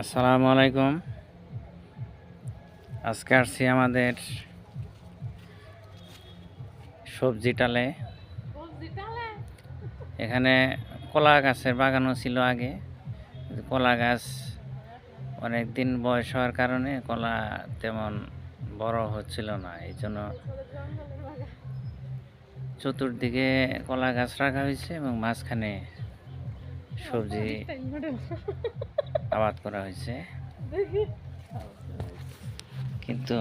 আসসালামু আলাইকুম। আজকে আসছি আমাদের সবজি টালে। এখানে কলা গাছের বাগানও ছিল আগে। কলা গাছ অনেক দিন বয়স হওয়ার কারণে কলা তেমন বড় হচ্ছিল না, এই জন্য চতুর্দিকে কলা গাছ রাখা হয়েছে এবং মাঝখানে সবজি আবাদ করা হয়েছে। কিন্তু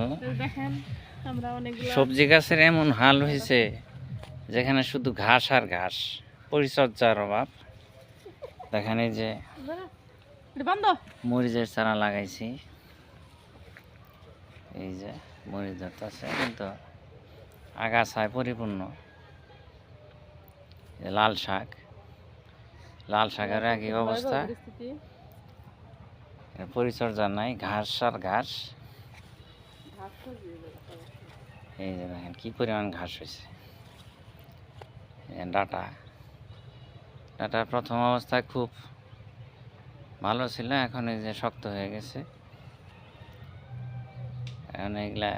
সবজি গাছের এমন হাল হয়েছে যেখানে শুধু ঘাস আর ঘাস, পরিচর্যার অভাব। দেখেন এই যে মরিচের চারা লাগাইছি, এই যে মরিচ ধরতেছে কিন্তু আগাছায় পরিপূর্ণ। লাল শাকের একই অবস্থা, পরিচর্যা নাই, ঘাস আর ঘাস। এই যে দেখেন কি পরিমাণ ঘাস হয়েছে। ডাটা প্রথম অবস্থায় খুব ভালো ছিল, এখন এই যে শক্ত হয়ে গেছে। এখন এগুলা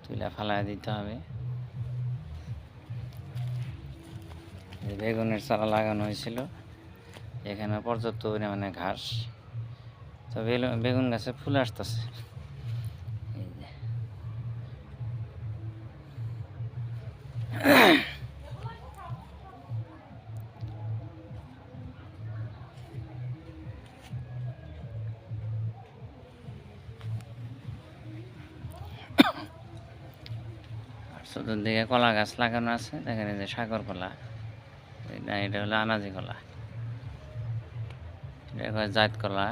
তুলে ফালাই দিতে হবে। বেগুনের চারা লাগানো হয়েছিল, এখানে পর্যাপ্ত পরিমাণে ঘাস। তো বেগুন গাছে ফুল আসতেছে। চতুর্দিকে কলা গাছ লাগানো আছে, দেখেন এই যে সাগর কলা, এটা হলো আনাজি কলা, এটা জাত কলা।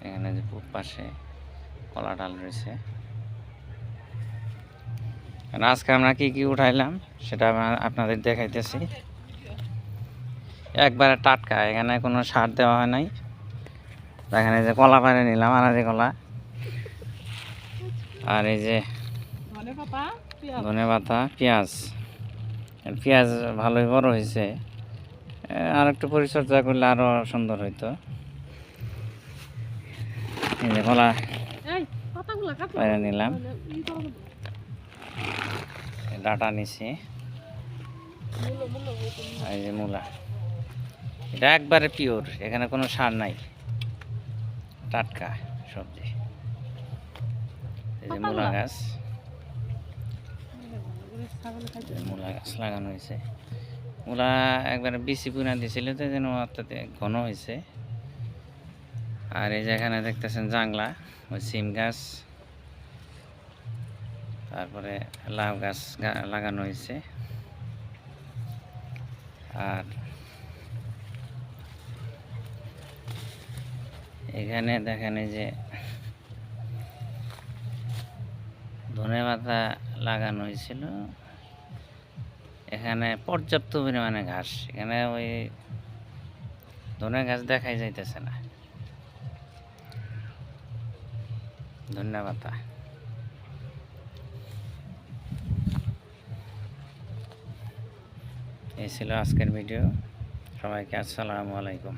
এখানে যে পূব পাশে কলা ডাল রয়েছে। আজকে আমরা কি কি উঠাইলাম সেটা আপনাদের দেখাইতেছি। একবারে টাটকা, এখানে কোনো সার দেওয়া হয় নাই। এখানে যে কলা পাড়ে নিলাম, আনাজি কলা, আর এই যে ধনেপাতা, পেঁয়াজ ভালোই বড় হয়েছে। আর একটু পরিচর্যা করলে আরো সুন্দর হইতো। এই যে কলা পাড়ে নিলাম, ডাটা নিছি, এই যে মূলা, এটা একবারে পিওর, এখানে কোনো সার নাই, টাটকা সবজি। এই যে মূলা গাছ লাগানো হয়েছে। মূলা একবারে বেশি পুনা দিয়েছিল তো যেন অর্থাৎ ঘন হয়েছে। আর এই যে এখানে দেখতেছেন জাংলা, ওই সিম গাছ, তারপরে লাউ গাছ লাগানো হয়েছে। আর এখানে দেখেন এই যে ধনেপাতা লাগানো হয়েছিল। এখানে পর্যাপ্ত পরিমাণে ঘাস, এখানে ওই ধনে গাছ দেখাই যাইতেছে না। ধন্যবাদ। এই ছিল আজকের ভিডিও। সবাইকে আসসালামু আলাইকুম।